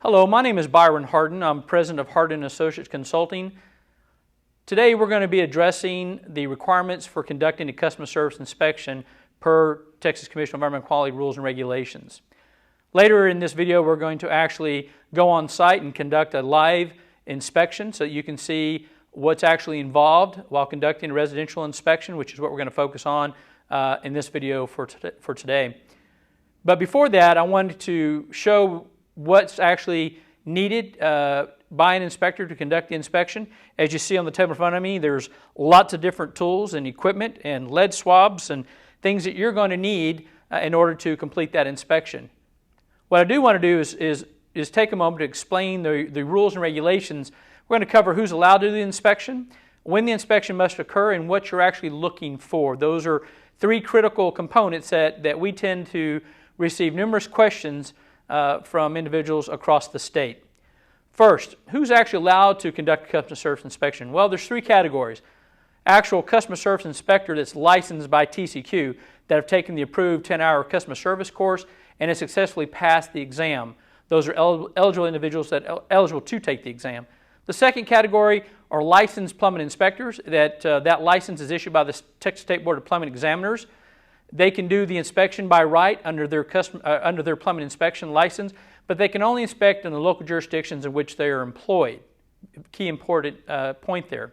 Hello, my name is Byron Harden. I'm president of Harden Associates Consulting. Today we're going to be addressing the requirements for conducting a customer service inspection per Texas Commission on Environmental Quality Rules and Regulations. Later in this video we're going to actually go on site and conduct a live inspection so that you can see what's actually involved while conducting a residential inspection, which is what we're going to focus on in this video for today. But before that, I wanted to show what's actually needed by an inspector to conduct the inspection. As you see on the table in front of me, there's lots of different tools and equipment and lead swabs and things that you're going to need in order to complete that inspection. What I do want to do is take a moment to explain the rules and regulations. We're going to cover who's allowed to do the inspection, when the inspection must occur, and what you're actually looking for. Those are three critical components that we tend to receive numerous questions from individuals across the state. First, who's actually allowed to conduct a customer service inspection? Well, there's three categories. Actual customer service inspector that's licensed by TCEQ that have taken the approved 10-hour customer service course and has successfully passed the exam. Those are eligible individuals that are eligible to take the exam. The second category are licensed plumbing inspectors that license is issued by the Texas State Board of Plumbing Examiners. They can do the inspection by right under their plumbing inspection license, but they can only inspect in the local jurisdictions in which they are employed. Key important point there.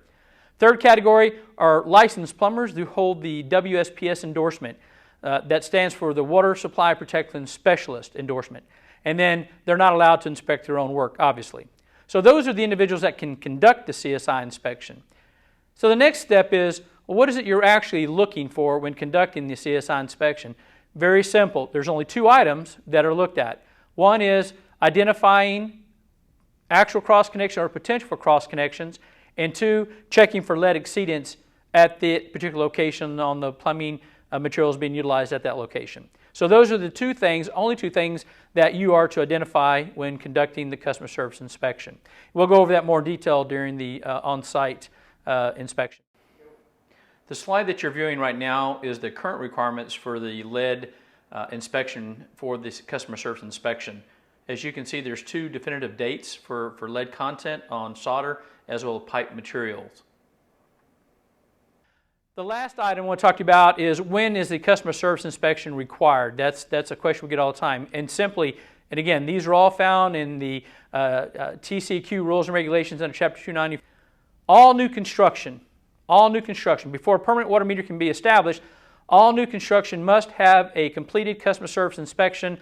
Third category are licensed plumbers who hold the WSPS endorsement. That stands for the Water Supply Protection Specialist endorsement. And then they're not allowed to inspect their own work, obviously. So those are the individuals that can conduct the CSI inspection. So the next step is, well, what is it you're actually looking for when conducting the CSI inspection? Very simple. There's only two items that are looked at. One is identifying actual cross-connection or potential for cross-connections, and two, checking for lead exceedance at the particular location on the plumbing materials being utilized at that location. So those are the two things, only two things that you are to identify when conducting the customer service inspection. We'll go over that more in detail during the on-site inspection. The slide that you're viewing right now is the current requirements for the lead inspection for this customer service inspection. As you can see, there's two definitive dates for lead content on solder as well as pipe materials. The last item I want to talk to you about is, when is the customer service inspection required? That's a question we get all the time. And simply, and again, these are all found in the TCEQ Rules and Regulations under Chapter 290. All new construction, before a permanent water meter can be established, all new construction must have a completed customer service inspection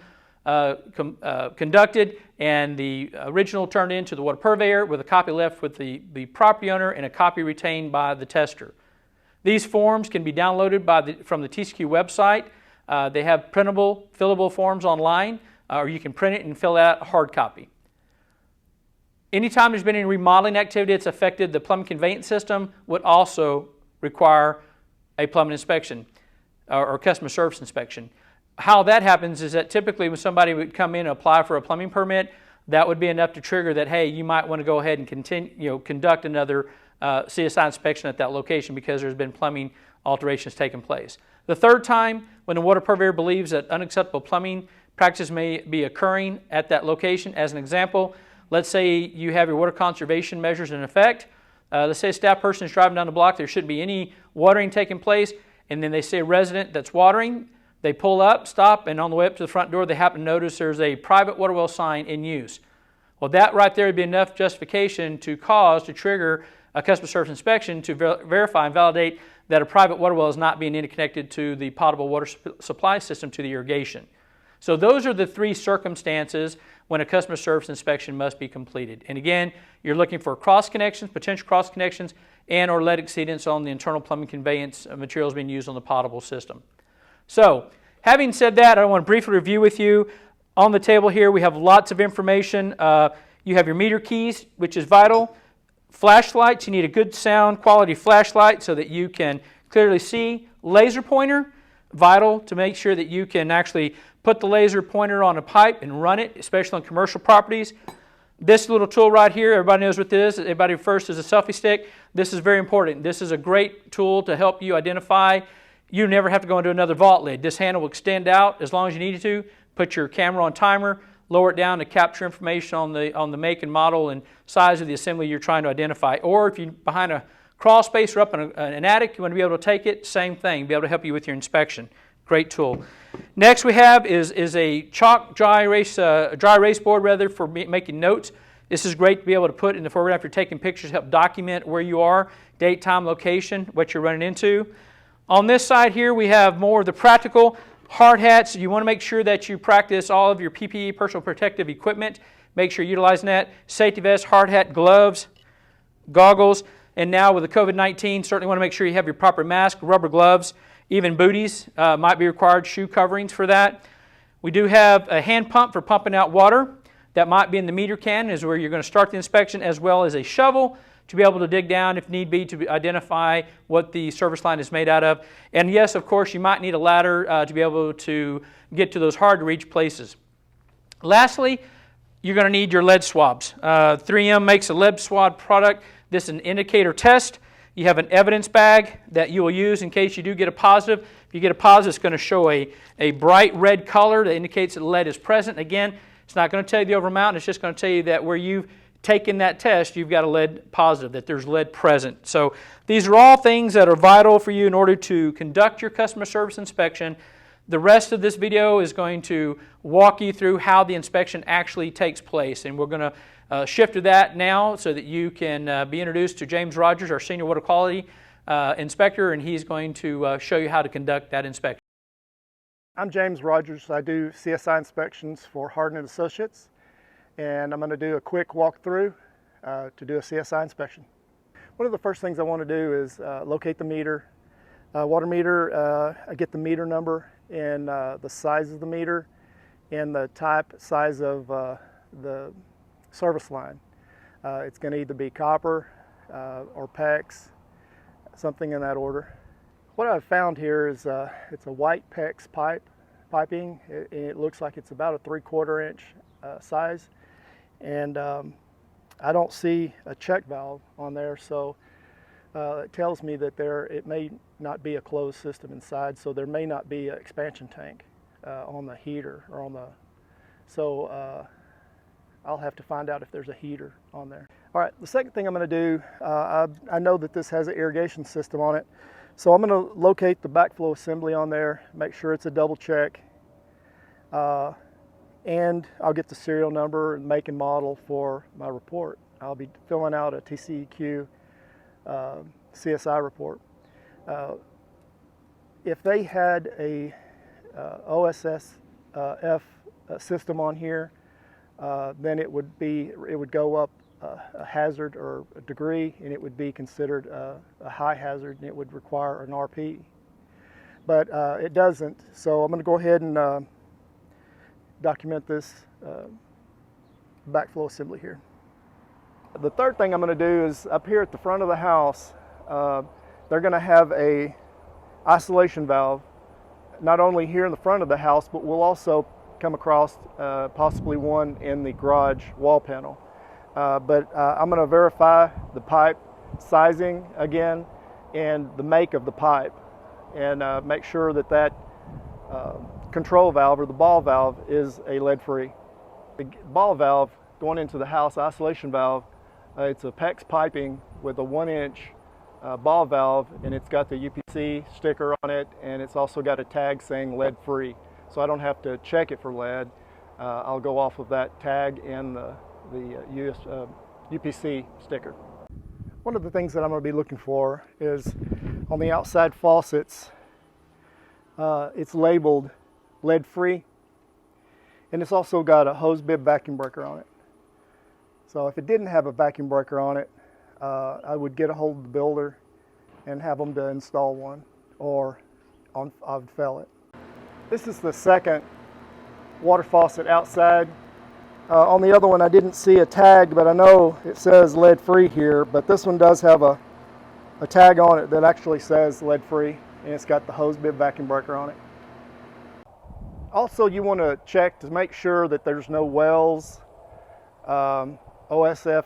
conducted and the original turned in to the water purveyor, with a copy left with the property owner and a copy retained by the tester. These forms can be downloaded from the TCEQ website. They have printable, fillable forms online, or you can print it and fill out a hard copy. Anytime there's been any remodeling activity that's affected the plumbing conveyance system would also require a plumbing inspection or customer service inspection. How that happens is that typically when somebody would come in and apply for a plumbing permit, that would be enough to trigger that, hey, you might want to go ahead and conduct another CSI inspection at that location because there's been plumbing alterations taking place. The third time, when the water purveyor believes that unacceptable plumbing practices may be occurring at that location. As an example, let's say you have your water conservation measures in effect. Let's say a staff person is driving down the block, there shouldn't be any watering taking place, and then they see a resident that's watering. They pull up, stop, and on the way up to the front door, they happen to notice there's a private water well sign in use. Well, that right there would be enough justification to trigger a customer service inspection to verify and validate that a private water well is not being interconnected to the potable water supply system to the irrigation. So those are the three circumstances when a customer service inspection must be completed. And again, you're looking for cross connections, potential cross connections, and or lead exceedance on the internal plumbing conveyance materials being used on the potable system. So, having said that, I want to briefly review with you. On the table here, we have lots of information. You have your meter keys, which is vital. Flashlights, you need a good sound quality flashlight so that you can clearly see. Laser pointer, vital to make sure that you can actually put the laser pointer on a pipe and run it, especially on commercial properties. This little tool right here, everybody knows what this is. Everybody refers to as a selfie stick. This is very important. This is a great tool to help you identify. You never have to go into another vault lid. This handle will extend out as long as you need it to. Put your camera on timer, lower it down to capture information on the make and model and size of the assembly you're trying to identify. Or if you're behind a crawl space or up in an attic, you want to be able to take it, same thing, be able to help you with your inspection. Great tool. Next we have is a chalk dry erase board rather for making notes. This is great to be able to put in the foreground if you're taking pictures, help document where you are, date, time, location, what you're running into. On this side here we have more of the practical hard hats. You want to make sure that you practice all of your PPE, personal protective equipment. Make sure you're utilizing that. Safety vest, hard hat, gloves, goggles, and now with the COVID-19, certainly want to make sure you have your proper mask, rubber gloves, even booties might be required, shoe coverings for that. We do have a hand pump for pumping out water. That might be in the meter can, is where you're going to start the inspection, as well as a shovel to be able to dig down if need be to identify what the service line is made out of. And yes, of course, you might need a ladder to be able to get to those hard to reach places. Lastly, you're going to need your lead swabs. 3M makes a lead swab product. This is an indicator test. You have an evidence bag that you will use in case you do get a positive. If you get a positive, it's going to show a bright red color that indicates that lead is present. Again, it's not going to tell you the over amount. It's just going to tell you that where you've taken that test, you've got a lead positive, that there's lead present. So these are all things that are vital for you in order to conduct your customer service inspection. The rest of this video is going to walk you through how the inspection actually takes place. And we're going to shift to that now so that you can be introduced to James Rogers, our Senior Water Quality Inspector, and he's going to show you how to conduct that inspection. I'm James Rogers. I do CSI inspections for Hardin & Associates, and I'm going to do a quick walkthrough to do a CSI inspection. One of the first things I want to do is locate the meter. Water meter, I get the meter number and the size of the meter and the type, size of the service line. It's going to either be copper or PEX, something in that order. What I've found here is it's a white PEX piping. It looks like it's about a 3/4 inch size, and I don't see a check valve on there, so it tells me that it may not be a closed system inside, so there may not be an expansion tank on the heater or on the, so I'll have to find out if there's a heater on there. All right, the second thing I'm going to do, I know that this has an irrigation system on it, so I'm going to locate the backflow assembly on there, make sure it's a double check, and I'll get the serial number and make and model for my report. I'll be filling out a TCEQ CSI report. If they had a OSSF system on here, then it would go up a hazard or a degree, and it would be considered a high hazard, and it would require an RP. But it doesn't, so I'm going to go ahead and document this backflow assembly here. The third thing I'm going to do is up here at the front of the house, they're going to have a isolation valve, not only here in the front of the house, but we'll also come across possibly one in the garage wall panel. But I'm going to verify the pipe sizing again and the make of the pipe, and make sure that that control valve or the ball valve is a lead-free. The ball valve going into the house isolation valve, it's a PEX piping with a 1-inch ball valve, and it's got the UPC sticker on it, and it's also got a tag saying lead-free. So I don't have to check it for lead. I'll go off of that tag and the UPC sticker. One of the things that I'm going to be looking for is on the outside faucets, it's labeled lead-free, and it's also got a hose bib vacuum breaker on it. So if it didn't have a vacuum breaker on it, I would get a hold of the builder and have them to install one, or I would fill it. This is the second water faucet outside. On the other one I didn't see a tag, but I know it says lead-free here, but this one does have a tag on it that actually says lead-free, and it's got the hose bib vacuum breaker on it. Also, you want to check to make sure that there's no wells, OSSF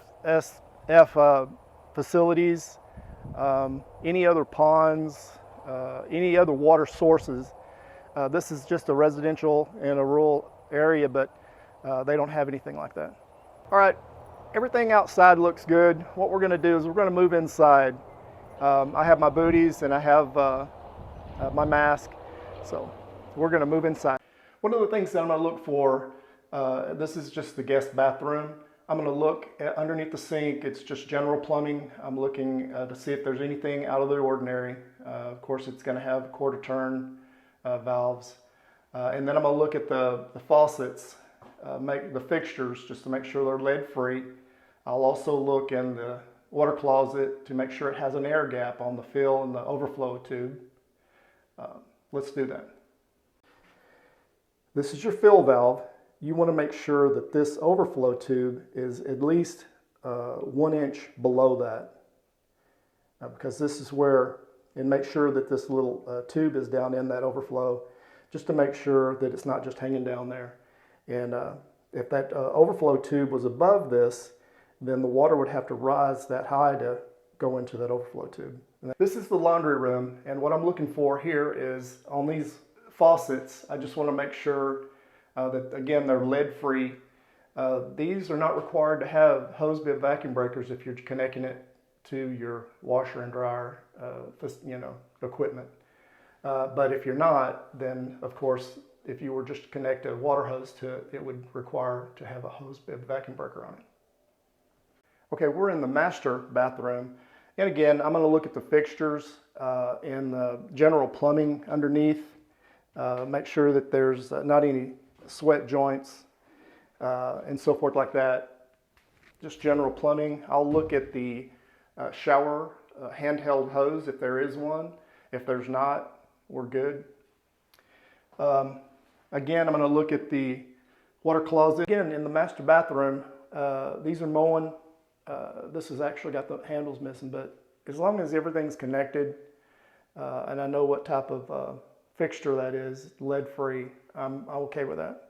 facilities, any other ponds, any other water sources. This is just a residential in a rural area, but They don't have anything like that. All right, everything outside looks good. What we're going to do is we're going to move inside. I have my booties and I have my mask, so we're going to move inside. One of the things that I'm going to look for, this is just the guest bathroom. I'm going to look underneath the sink. It's just general plumbing. I'm looking to see if there's anything out of the ordinary. Of course, it's going to have quarter turn valves. And then I'm going to look at the faucets, make the fixtures just to make sure they're lead free. I'll also look in the water closet to make sure it has an air gap on the fill and the overflow tube. Let's do that. This is your fill valve. You want to make sure that this overflow tube is at least 1 inch below that, because this is where, and make sure that this little tube is down in that overflow, just to make sure that it's not just hanging down there. And if that overflow tube was above this, then the water would have to rise that high to go into that overflow tube. And this is the laundry room, and what I'm looking for here is on these faucets, I just want to make sure that, again, they're lead free. These are not required to have hose bib vacuum breakers if you're connecting it to your washer and dryer equipment. But if you're not, then of course, if you were just to connect a water hose to it, it would require to have a hose bib vacuum breaker on it. Okay, we're in the master bathroom. And again, I'm going to look at the fixtures and the general plumbing underneath. Make sure that there's not any sweat joints and so forth like that. Just general plumbing. I'll look at the shower handheld hose if there is one. If there's not, we're good. Again, I'm going to look at the water closet. Again, in the master bathroom, these are mowing. This has actually got the handles missing, but as long as everything's connected and I know what type of fixture that is, lead free, I'm okay with that.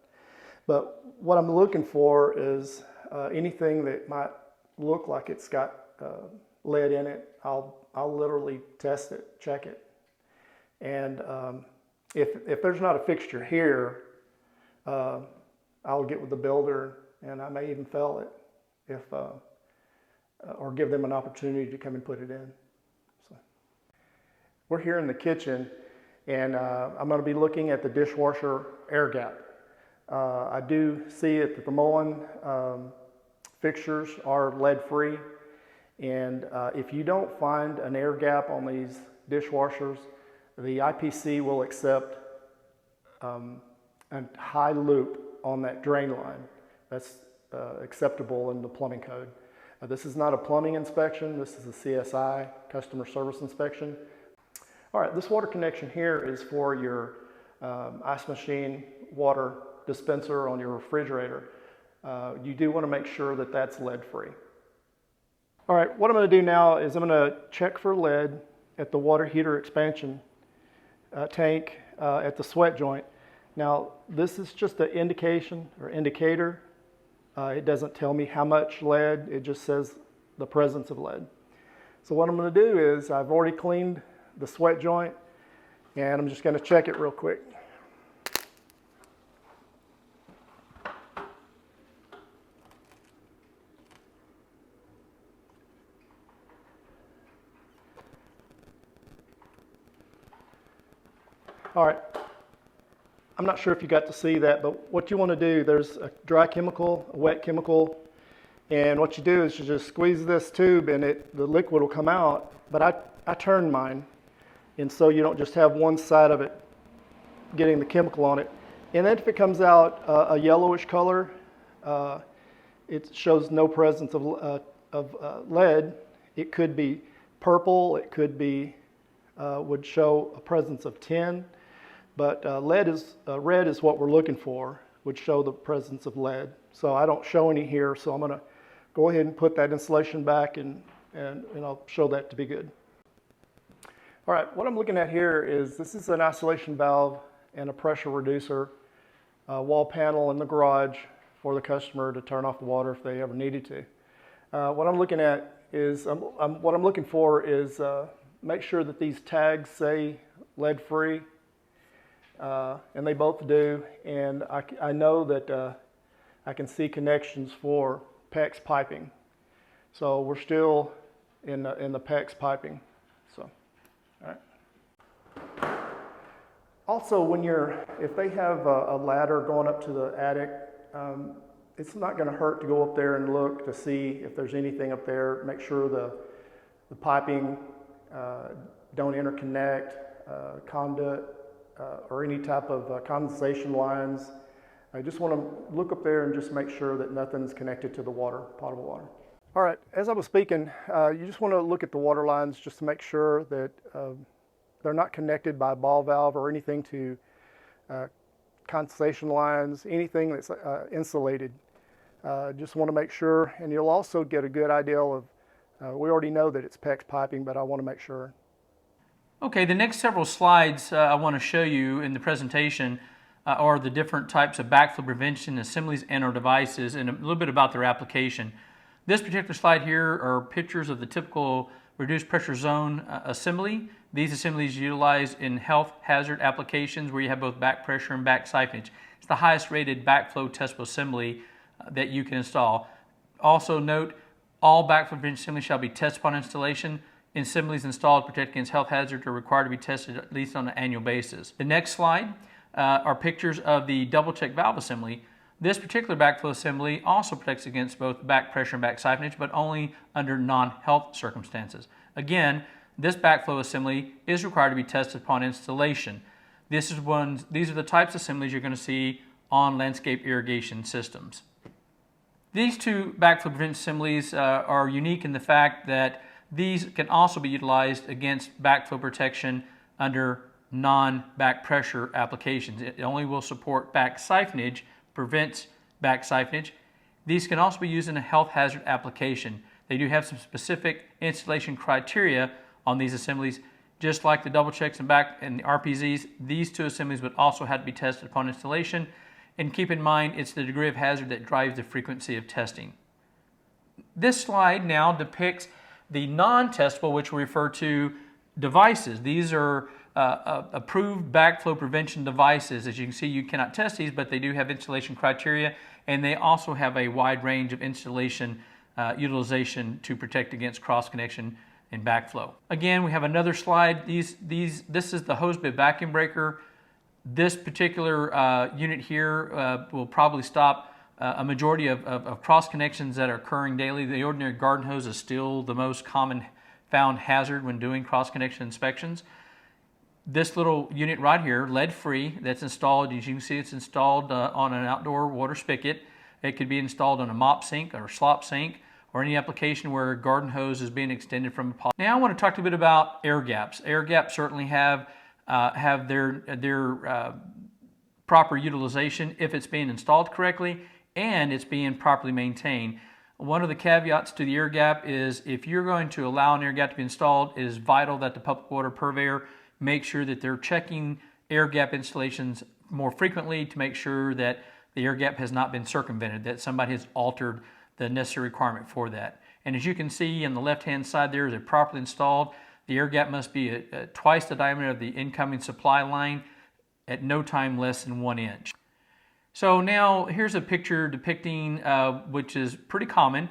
But what I'm looking for is anything that might look like it's got lead in it. I'll literally test it, check it. And if there's not a fixture here, I'll get with the builder and I may even fell it or give them an opportunity to come and put it in. So, we're here in the kitchen, and I'm going to be looking at the dishwasher air gap. I do see it that the Mullen fixtures are lead free, and if you don't find an air gap on these dishwashers, the IPC will accept a high loop on that drain line. That's acceptable in the plumbing code. This is not a plumbing inspection, this is a CSI, Customer Service Inspection. All right, this water connection here is for your ice machine water dispenser on your refrigerator. You do want to make sure that that's lead free. All right, what I'm going to do now is I'm going to check for lead at the water heater expansion tank at the sweat joint. Now, this is just an indication or indicator. It doesn't tell me how much lead, it just says the presence of lead. So what I'm going to do is I've already cleaned the sweat joint and I'm just going to check it real quick. All right. I'm not sure if you got to see that, but what you want to do, there's a dry chemical, a wet chemical, and what you do is you just squeeze this tube and the liquid will come out, but I turned mine, and so you don't just have one side of it getting the chemical on it. And then if it comes out a yellowish color, it shows no presence of lead. It could be purple, it could be, would show a presence of tin. But red is what we're looking for, would show the presence of lead. So I don't show any here, so I'm going to go ahead and put that insulation back and I'll show that to be good. All right, what I'm looking at here is this is an isolation valve and a pressure reducer wall panel in the garage for the customer to turn off the water if they ever needed to. What I'm looking at is, what I'm looking for is make sure that these tags say lead free. And they both do, and I know that I can see connections for PEX piping. So we're still in the PEX piping. So, all right. Also, if they have a ladder going up to the attic, it's not going to hurt to go up there and look to see if there's anything up there. Make sure the piping don't interconnect, conduit, or any type of condensation lines. I just want to look up there and just make sure that nothing's connected to the water, potable water. All right, as I was speaking, you just want to look at the water lines just to make sure that they're not connected by a ball valve or anything to condensation lines, anything that's insulated. Just want to make sure, and you'll also get a good idea of, we already know that it's PEX piping, but I want to make sure. Okay, the next several slides I want to show you in the presentation are the different types of backflow prevention assemblies and or devices, and a little bit about their application. This particular slide here are pictures of the typical reduced pressure zone assembly. These assemblies are utilized in health hazard applications where you have both back pressure and back siphonage. It's the highest rated backflow testable assembly that you can install. Also note, all backflow prevention assemblies shall be tested upon installation. Assemblies installed to protect against health hazards are required to be tested at least on an annual basis. The next slide are pictures of the double check valve assembly. This particular backflow assembly also protects against both back pressure and back siphonage, but only under non-health circumstances. Again, this backflow assembly is required to be tested upon installation. These are the types of assemblies you're going to see on landscape irrigation systems. These two backflow prevention assemblies are unique in the fact that these can also be utilized against backflow protection under non-back pressure applications. It only will support back siphonage, prevents back siphonage. These can also be used in a health hazard application. They do have some specific installation criteria on these assemblies. Just like the double checks and the RPZs, these two assemblies would also have to be tested upon installation. And keep in mind, it's the degree of hazard that drives the frequency of testing. This slide now depicts the non-testable, which we refer to devices. These are approved backflow prevention devices. As you can see, you cannot test these, but they do have installation criteria, and they also have a wide range of installation utilization to protect against cross-connection and backflow. Again, we have another slide. This is the hose bib vacuum breaker. This particular unit here will probably stop a majority of cross connections that are occurring daily. The ordinary garden hose is still the most common found hazard when doing cross connection inspections. This little unit right here, lead free, that's installed, as you can see, it's installed on an outdoor water spigot. It could be installed on a mop sink or slop sink or any application where a garden hose is being extended from a pot. Now I want to talk a bit about air gaps. Air gaps certainly have their proper utilization if it's being installed correctly and it's being properly maintained. One of the caveats to the air gap is if you're going to allow an air gap to be installed, it is vital that the public water purveyor make sure that they're checking air gap installations more frequently to make sure that the air gap has not been circumvented, that somebody has altered the necessary requirement for that. And as you can see on the left-hand side there, they're properly installed. The air gap must be twice the diameter of the incoming supply line, at no time less than 1 inch. So now here's a picture depicting, which is pretty common.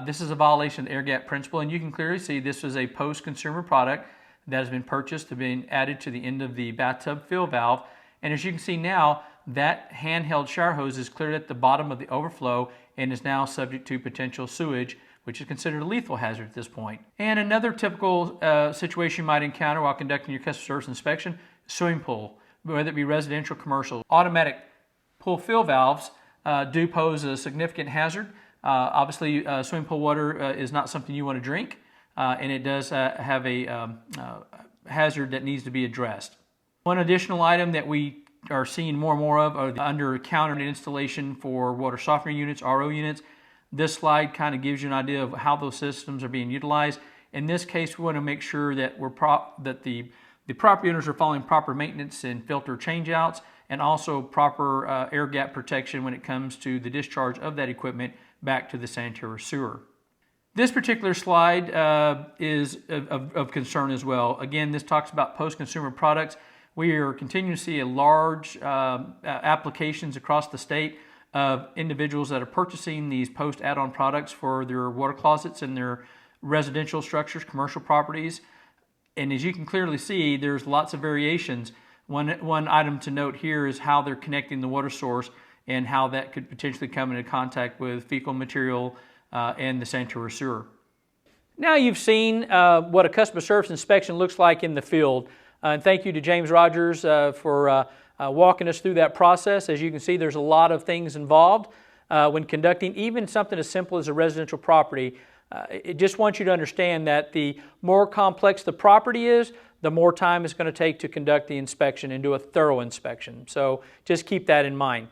This is a violation of the air gap principle, and you can clearly see this is a post-consumer product that has been purchased to be added to the end of the bathtub fill valve. And as you can see now, that handheld shower hose is cleared at the bottom of the overflow and is now subject to potential sewage, which is considered a lethal hazard at this point. And another typical situation you might encounter while conducting your customer service inspection, swimming pool, whether it be residential, commercial. Automatic pool fill valves do pose a significant hazard. Obviously, swimming pool water is not something you want to drink, and it does have a hazard that needs to be addressed. One additional item that we are seeing more and more of are the under-counter installation for water softener units, RO units. This slide kind of gives you an idea of how those systems are being utilized. In this case, we want to make sure that the property owners are following proper maintenance and filter changeouts, and also proper air gap protection when it comes to the discharge of that equipment back to the sanitary sewer. This particular slide is of concern as well. Again, this talks about post-consumer products. We are continuing to see a large applications across the state of individuals that are purchasing these post add-on products for their water closets and their residential structures, commercial properties. And as you can clearly see, there's lots of variations. One item to note here is how they're connecting the water source and how that could potentially come into contact with fecal material and the sanitary sewer. Now you've seen what a customer service inspection looks like in the field. And thank you to James Rogers for walking us through that process. As you can see, there's a lot of things involved when conducting even something as simple as a residential property. It just wants you to understand that the more complex the property is, the more time it's going to take to conduct the inspection and do a thorough inspection. So just keep that in mind.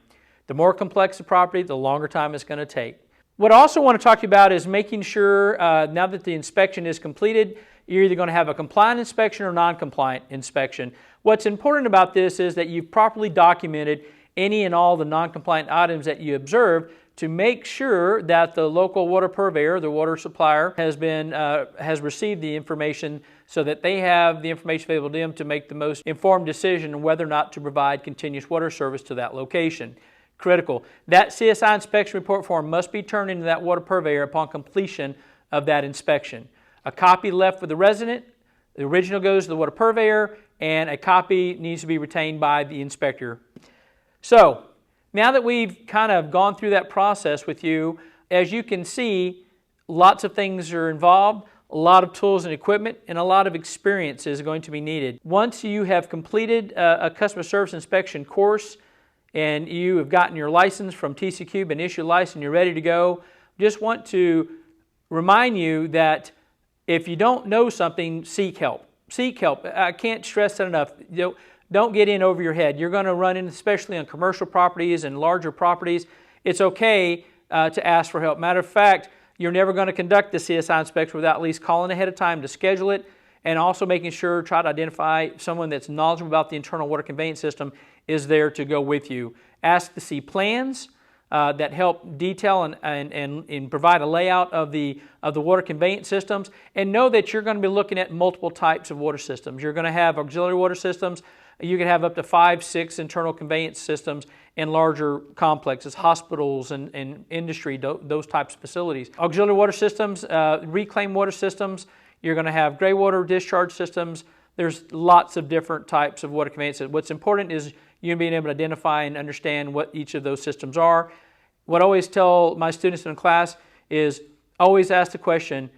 The more complex the property, the longer time it's going to take. What I also want to talk to you about is making sure now that the inspection is completed, you're either going to have a compliant inspection or non-compliant inspection. What's important about this is that you've properly documented any and all the non-compliant items that you observed to make sure that the local water purveyor, the water supplier, has received the information so that they have the information available to them to make the most informed decision on whether or not to provide continuous water service to that location. Critical. That CSI inspection report form must be turned into that water purveyor upon completion of that inspection. A copy left with the resident, the original goes to the water purveyor, and a copy needs to be retained by the inspector. So, now that we've kind of gone through that process with you, as you can see, lots of things are involved, a lot of tools and equipment, and a lot of experience is going to be needed. Once you have completed a customer service inspection course and you have gotten your license from TCEQ, been issued a license, you're ready to go, just want to remind you that if you don't know something, seek help. Seek help. I can't stress that enough. Don't get in over your head. You're going to run in, especially on commercial properties and larger properties. It's okay to ask for help. Matter of fact, you're never going to conduct the CSI inspection without at least calling ahead of time to schedule it, and also making sure, try to identify someone that's knowledgeable about the internal water conveyance system is there to go with you. Ask to see plans that help detail and provide a layout of the water conveyance systems, and know that you're going to be looking at multiple types of water systems. You're going to have auxiliary water systems. You can have up to 5, 6 internal conveyance systems in larger complexes, hospitals and industry, those types of facilities. Auxiliary water systems, reclaimed water systems, you're going to have gray water discharge systems. There's lots of different types of water conveyance. What's important is you being able to identify and understand what each of those systems are. What I always tell my students in class is always ask the question,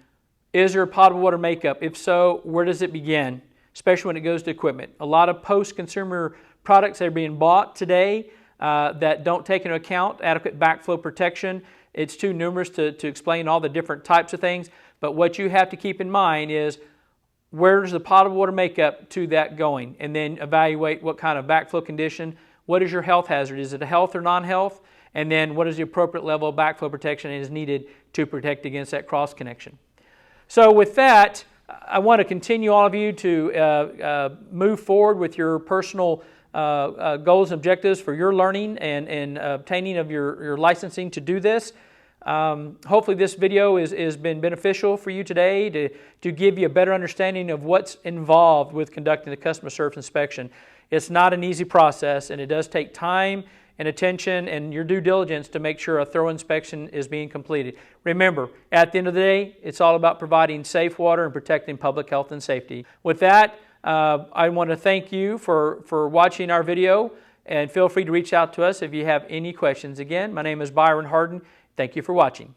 is there a potable water makeup? If so, where does it begin? Especially when it goes to equipment. A lot of post-consumer products that are being bought today that don't take into account adequate backflow protection. It's too numerous to explain all the different types of things, but what you have to keep in mind is where's the potable water makeup to that going, and then evaluate what kind of backflow condition, what is your health hazard, is it a health or non-health, and then what is the appropriate level of backflow protection is needed to protect against that cross connection. So with that, I want to continue all of you to move forward with your personal goals and objectives for your learning and obtaining of your licensing to do this. Hopefully this video has been beneficial for you today to give you a better understanding of what's involved with conducting the customer service inspection. It's not an easy process, and it does take time and attention and your due diligence to make sure a thorough inspection is being completed. Remember, at the end of the day, it's all about providing safe water and protecting public health and safety. With that, I want to thank you for watching our video, and feel free to reach out to us if you have any questions. Again, my name is Byron Harden. Thank you for watching.